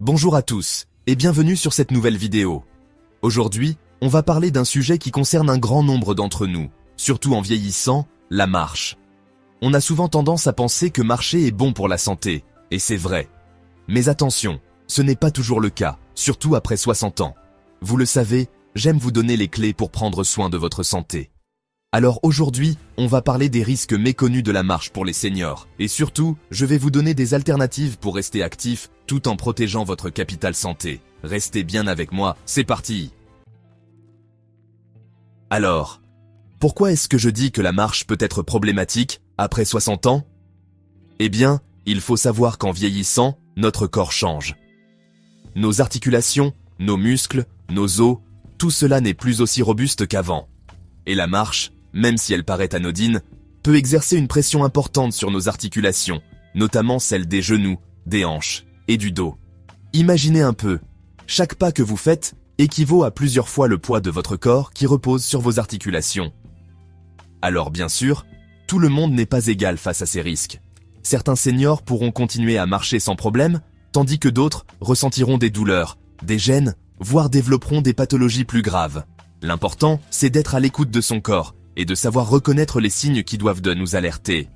Bonjour à tous et bienvenue sur cette nouvelle vidéo. Aujourd'hui, on va parler d'un sujet qui concerne un grand nombre d'entre nous, surtout en vieillissant, la marche. On a souvent tendance à penser que marcher est bon pour la santé, et c'est vrai. Mais attention, ce n'est pas toujours le cas, surtout après 60 ans. Vous le savez, j'aime vous donner les clés pour prendre soin de votre santé. Alors aujourd'hui, on va parler des risques méconnus de la marche pour les seniors. Et surtout, je vais vous donner des alternatives pour rester actif tout en protégeant votre capital santé. Restez bien avec moi, c'est parti! Alors, pourquoi est-ce que je dis que la marche peut être problématique après 60 ans? Eh bien, il faut savoir qu'en vieillissant, notre corps change. Nos articulations, nos muscles, nos os, tout cela n'est plus aussi robuste qu'avant. Et la marche, même si elle paraît anodine, peut exercer une pression importante sur nos articulations, notamment celles des genoux, des hanches et du dos. Imaginez un peu, chaque pas que vous faites équivaut à plusieurs fois le poids de votre corps qui repose sur vos articulations. Alors bien sûr, tout le monde n'est pas égal face à ces risques. Certains seniors pourront continuer à marcher sans problème, tandis que d'autres ressentiront des douleurs, des gênes, voire développeront des pathologies plus graves. L'important, c'est d'être à l'écoute de son corps et de savoir reconnaître les signes qui doivent nous alerter.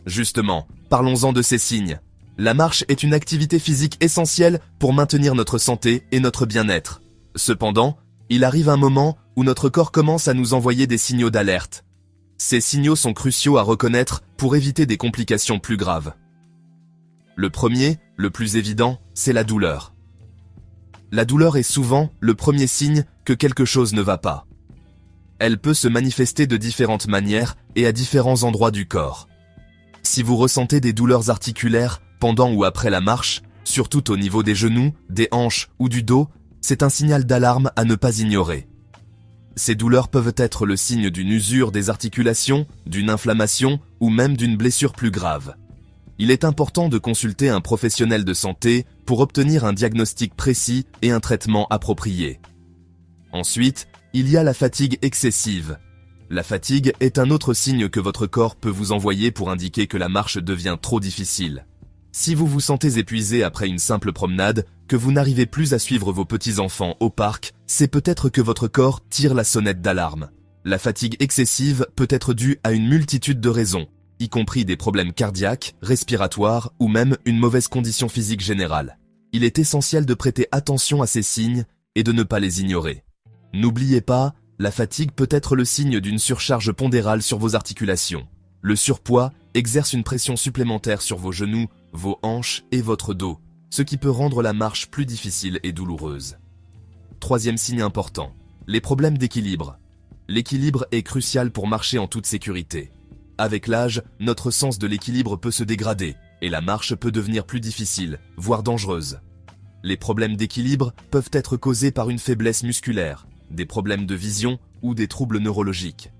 Justement, parlons-en de ces signes. La marche est une activité physique essentielle pour maintenir notre santé et notre bien-être. Cependant, il arrive un moment où notre corps commence à nous envoyer des signaux d'alerte. Ces signaux sont cruciaux à reconnaître pour éviter des complications plus graves. Le premier, le plus évident, c'est la douleur. La douleur est souvent le premier signe que quelque chose ne va pas. Elle peut se manifester de différentes manières et à différents endroits du corps. Si vous ressentez des douleurs articulaires pendant ou après la marche, surtout au niveau des genoux, des hanches ou du dos, c'est un signal d'alarme à ne pas ignorer. Ces douleurs peuvent être le signe d'une usure des articulations, d'une inflammation ou même d'une blessure plus grave. Il est important de consulter un professionnel de santé pour obtenir un diagnostic précis et un traitement approprié. Ensuite, il y a la fatigue excessive. La fatigue est un autre signe que votre corps peut vous envoyer pour indiquer que la marche devient trop difficile. Si vous vous sentez épuisé après une simple promenade, que vous n'arrivez plus à suivre vos petits-enfants au parc, c'est peut-être que votre corps tire la sonnette d'alarme. La fatigue excessive peut être due à une multitude de raisons, y compris des problèmes cardiaques, respiratoires ou même une mauvaise condition physique générale. Il est essentiel de prêter attention à ces signes et de ne pas les ignorer. N'oubliez pas, la fatigue peut être le signe d'une surcharge pondérale sur vos articulations. Le surpoids exerce une pression supplémentaire sur vos genoux, vos hanches et votre dos, ce qui peut rendre la marche plus difficile et douloureuse. Troisième signe important, les problèmes d'équilibre. L'équilibre est crucial pour marcher en toute sécurité. Avec l'âge, notre sens de l'équilibre peut se dégrader et la marche peut devenir plus difficile, voire dangereuse. Les problèmes d'équilibre peuvent être causés par une faiblesse musculaire, des problèmes de vision ou des troubles neurologiques.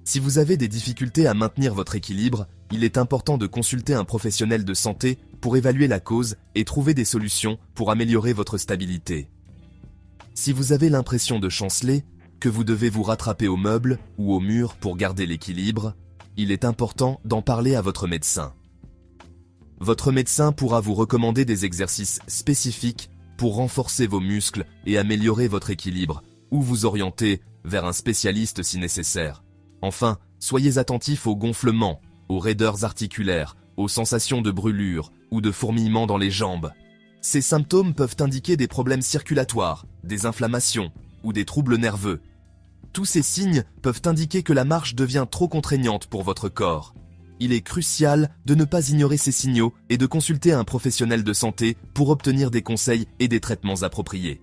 Si vous avez des difficultés à maintenir votre équilibre, il est important de consulter un professionnel de santé pour évaluer la cause et trouver des solutions pour améliorer votre stabilité. Si vous avez l'impression de chanceler, que vous devez vous rattraper au meuble ou au mur pour garder l'équilibre, il est important d'en parler à votre médecin. Votre médecin pourra vous recommander des exercices spécifiques pour renforcer vos muscles et améliorer votre équilibre, ou vous orienter vers un spécialiste si nécessaire. Enfin, soyez attentifs aux gonflements, aux raideurs articulaires, aux sensations de brûlure ou de fourmillement dans les jambes. Ces symptômes peuvent indiquer des problèmes circulatoires, des inflammations ou des troubles nerveux. Tous ces signes peuvent indiquer que la marche devient trop contraignante pour votre corps. Il est crucial de ne pas ignorer ces signaux et de consulter un professionnel de santé pour obtenir des conseils et des traitements appropriés.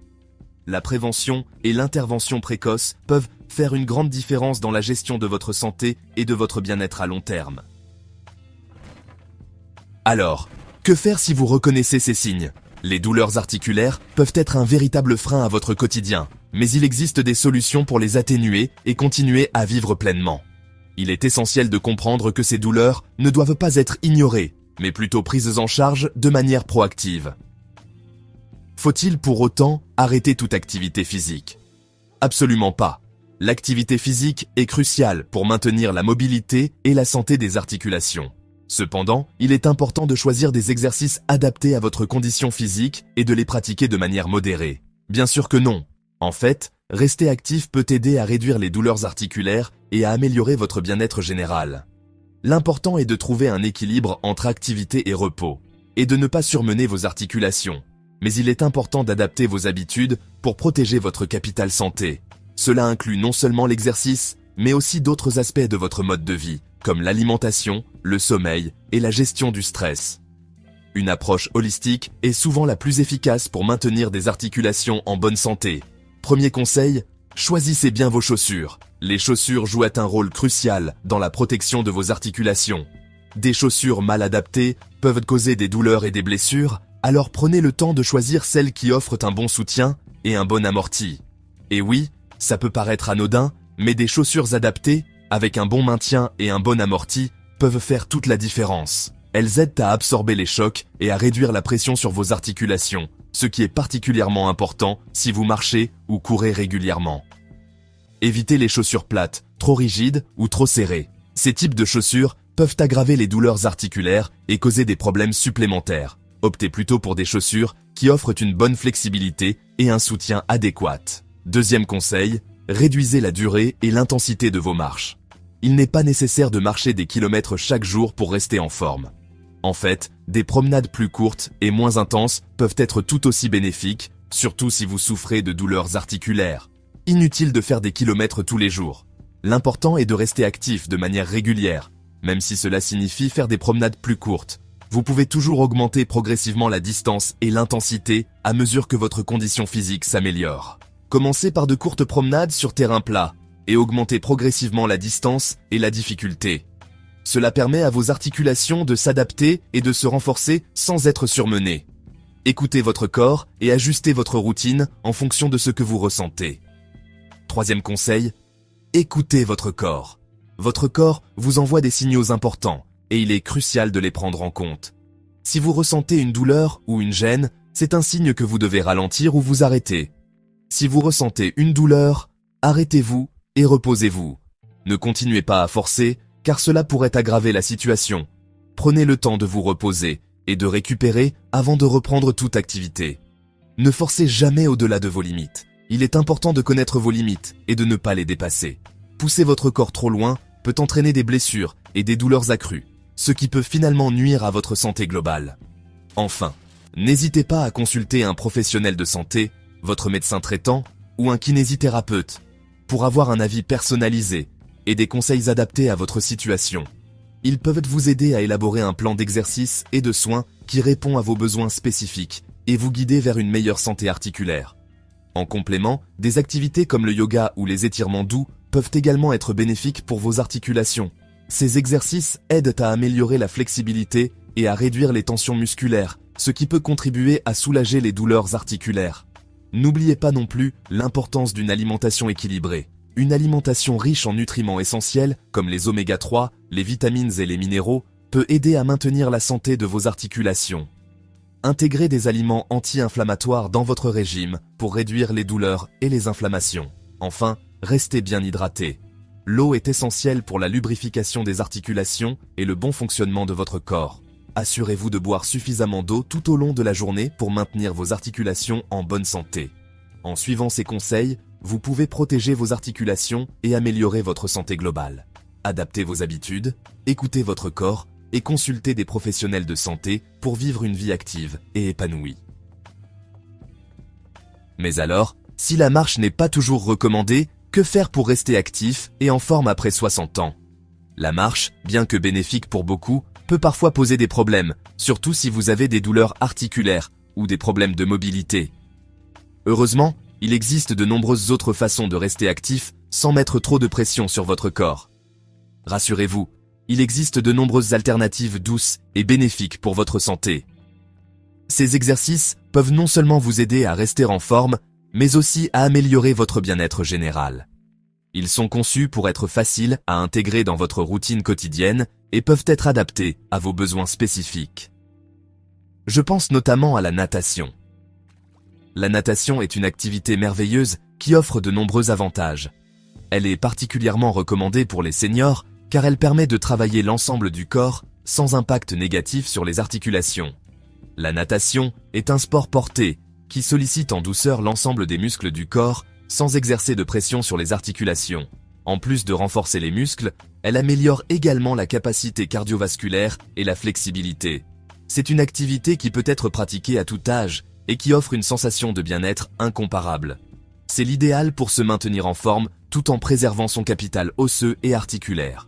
La prévention et l'intervention précoce peuvent faire une grande différence dans la gestion de votre santé et de votre bien-être à long terme. Alors, que faire si vous reconnaissez ces signes? Les douleurs articulaires peuvent être un véritable frein à votre quotidien, mais il existe des solutions pour les atténuer et continuer à vivre pleinement. Il est essentiel de comprendre que ces douleurs ne doivent pas être ignorées, mais plutôt prises en charge de manière proactive. Faut-il pour autant arrêter toute activité physique? Absolument pas. L'activité physique est cruciale pour maintenir la mobilité et la santé des articulations. Cependant, il est important de choisir des exercices adaptés à votre condition physique et de les pratiquer de manière modérée. Bien sûr que non. En fait, rester actif peut aider à réduire les douleurs articulaires et à améliorer votre bien-être général. L'important est de trouver un équilibre entre activité et repos, et de ne pas surmener vos articulations. Mais il est important d'adapter vos habitudes pour protéger votre capital santé. Cela inclut non seulement l'exercice, mais aussi d'autres aspects de votre mode de vie, comme l'alimentation, le sommeil et la gestion du stress. Une approche holistique est souvent la plus efficace pour maintenir des articulations en bonne santé. Premier conseil, choisissez bien vos chaussures. Les chaussures jouent un rôle crucial dans la protection de vos articulations. Des chaussures mal adaptées peuvent causer des douleurs et des blessures, alors prenez le temps de choisir celles qui offrent un bon soutien et un bon amorti. Et oui, ça peut paraître anodin, mais des chaussures adaptées, avec un bon maintien et un bon amorti, peuvent faire toute la différence. Elles aident à absorber les chocs et à réduire la pression sur vos articulations, ce qui est particulièrement important si vous marchez ou courez régulièrement. Évitez les chaussures plates, trop rigides ou trop serrées. Ces types de chaussures peuvent aggraver les douleurs articulaires et causer des problèmes supplémentaires. Optez plutôt pour des chaussures qui offrent une bonne flexibilité et un soutien adéquat. Deuxième conseil, réduisez la durée et l'intensité de vos marches. Il n'est pas nécessaire de marcher des kilomètres chaque jour pour rester en forme. En fait, des promenades plus courtes et moins intenses peuvent être tout aussi bénéfiques, surtout si vous souffrez de douleurs articulaires. Inutile de faire des kilomètres tous les jours. L'important est de rester actif de manière régulière, même si cela signifie faire des promenades plus courtes. Vous pouvez toujours augmenter progressivement la distance et l'intensité à mesure que votre condition physique s'améliore. Commencez par de courtes promenades sur terrain plat et augmentez progressivement la distance et la difficulté. Cela permet à vos articulations de s'adapter et de se renforcer sans être surmenées. Écoutez votre corps et ajustez votre routine en fonction de ce que vous ressentez. Troisième conseil, écoutez votre corps. Votre corps vous envoie des signaux importants et il est crucial de les prendre en compte. Si vous ressentez une douleur ou une gêne, c'est un signe que vous devez ralentir ou vous arrêter. Si vous ressentez une douleur, arrêtez-vous et reposez-vous. Ne continuez pas à forcer, car cela pourrait aggraver la situation. Prenez le temps de vous reposer et de récupérer avant de reprendre toute activité. Ne forcez jamais au-delà de vos limites. Il est important de connaître vos limites et de ne pas les dépasser. Pousser votre corps trop loin peut entraîner des blessures et des douleurs accrues, ce qui peut finalement nuire à votre santé globale. Enfin, n'hésitez pas à consulter un professionnel de santé, votre médecin traitant ou un kinésithérapeute, pour avoir un avis personnalisé et des conseils adaptés à votre situation. Ils peuvent vous aider à élaborer un plan d'exercice et de soins qui répond à vos besoins spécifiques et vous guider vers une meilleure santé articulaire. En complément, des activités comme le yoga ou les étirements doux peuvent également être bénéfiques pour vos articulations. Ces exercices aident à améliorer la flexibilité et à réduire les tensions musculaires, ce qui peut contribuer à soulager les douleurs articulaires. N'oubliez pas non plus l'importance d'une alimentation équilibrée. Une alimentation riche en nutriments essentiels, comme les oméga 3, les vitamines et les minéraux, peut aider à maintenir la santé de vos articulations. Intégrez des aliments anti-inflammatoires dans votre régime pour réduire les douleurs et les inflammations. Enfin, restez bien hydraté. L'eau est essentielle pour la lubrification des articulations et le bon fonctionnement de votre corps. Assurez-vous de boire suffisamment d'eau tout au long de la journée pour maintenir vos articulations en bonne santé. En suivant ces conseils, vous pouvez protéger vos articulations et améliorer votre santé globale. Adaptez vos habitudes, écoutez votre corps et consultez des professionnels de santé pour vivre une vie active et épanouie. Mais alors, si la marche n'est pas toujours recommandée, que faire pour rester actif et en forme après 60 ans? La marche, bien que bénéfique pour beaucoup, peut parfois poser des problèmes, surtout si vous avez des douleurs articulaires ou des problèmes de mobilité. Heureusement, il existe de nombreuses autres façons de rester actif sans mettre trop de pression sur votre corps. Rassurez-vous, il existe de nombreuses alternatives douces et bénéfiques pour votre santé. Ces exercices peuvent non seulement vous aider à rester en forme, mais aussi à améliorer votre bien-être général. Ils sont conçus pour être faciles à intégrer dans votre routine quotidienne et peuvent être adaptés à vos besoins spécifiques. Je pense notamment à la natation. La natation est une activité merveilleuse qui offre de nombreux avantages. Elle est particulièrement recommandée pour les seniors car elle permet de travailler l'ensemble du corps sans impact négatif sur les articulations. La natation est un sport porté qui sollicite en douceur l'ensemble des muscles du corps sans exercer de pression sur les articulations. En plus de renforcer les muscles, elle améliore également la capacité cardiovasculaire et la flexibilité. C'est une activité qui peut être pratiquée à tout âge et qui offre une sensation de bien-être incomparable. C'est l'idéal pour se maintenir en forme tout en préservant son capital osseux et articulaire.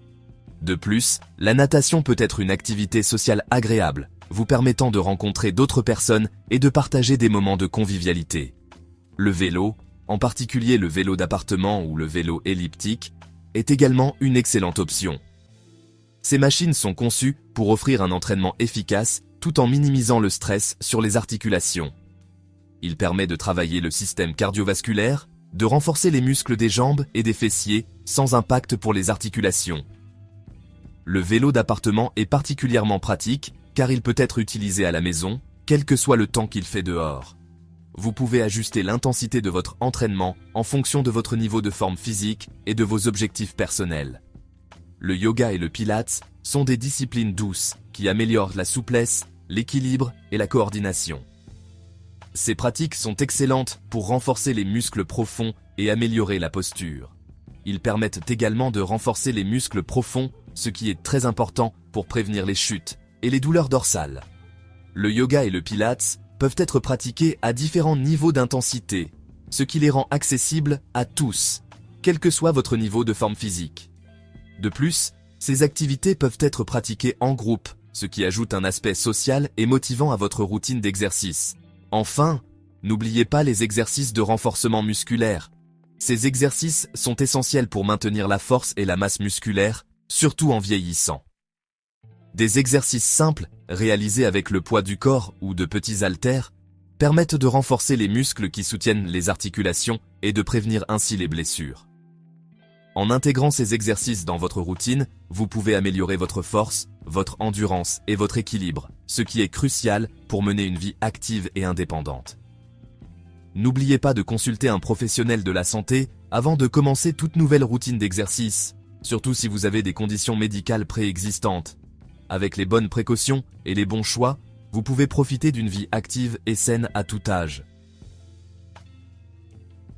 De plus, la natation peut être une activité sociale agréable, vous permettant de rencontrer d'autres personnes et de partager des moments de convivialité. Le vélo, en particulier le vélo d'appartement ou le vélo elliptique, est également une excellente option. Ces machines sont conçues pour offrir un entraînement efficace tout en minimisant le stress sur les articulations. Il permet de travailler le système cardiovasculaire, de renforcer les muscles des jambes et des fessiers sans impact pour les articulations. Le vélo d'appartement est particulièrement pratique car il peut être utilisé à la maison, quel que soit le temps qu'il fait dehors. Vous pouvez ajuster l'intensité de votre entraînement en fonction de votre niveau de forme physique et de vos objectifs personnels. Le yoga et le pilates sont des disciplines douces qui améliorent la souplesse, l'équilibre et la coordination. Ces pratiques sont excellentes pour renforcer les muscles profonds et améliorer la posture. Ils permettent également de renforcer les muscles profonds, ce qui est très important pour prévenir les chutes et les douleurs dorsales. Le yoga et le pilates peuvent être pratiqués à différents niveaux d'intensité, ce qui les rend accessibles à tous, quel que soit votre niveau de forme physique. De plus, ces activités peuvent être pratiquées en groupe, ce qui ajoute un aspect social et motivant à votre routine d'exercice. Enfin, n'oubliez pas les exercices de renforcement musculaire. Ces exercices sont essentiels pour maintenir la force et la masse musculaire, surtout en vieillissant. Des exercices simples, réalisés avec le poids du corps ou de petits haltères, permettent de renforcer les muscles qui soutiennent les articulations et de prévenir ainsi les blessures. En intégrant ces exercices dans votre routine, vous pouvez améliorer votre force, votre endurance et votre équilibre, ce qui est crucial pour mener une vie active et indépendante. N'oubliez pas de consulter un professionnel de la santé avant de commencer toute nouvelle routine d'exercice, surtout si vous avez des conditions médicales préexistantes. Avec les bonnes précautions et les bons choix, vous pouvez profiter d'une vie active et saine à tout âge.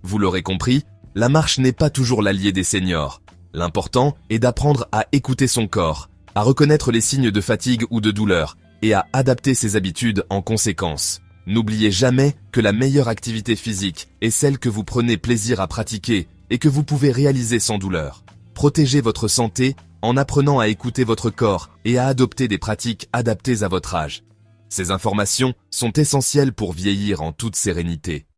Vous l'aurez compris, la marche n'est pas toujours l'allié des seniors. L'important est d'apprendre à écouter son corps, à reconnaître les signes de fatigue ou de douleur et à adapter ses habitudes en conséquence. N'oubliez jamais que la meilleure activité physique est celle que vous prenez plaisir à pratiquer et que vous pouvez réaliser sans douleur. Protégez votre santé en apprenant à écouter votre corps et à adopter des pratiques adaptées à votre âge. Ces informations sont essentielles pour vieillir en toute sérénité.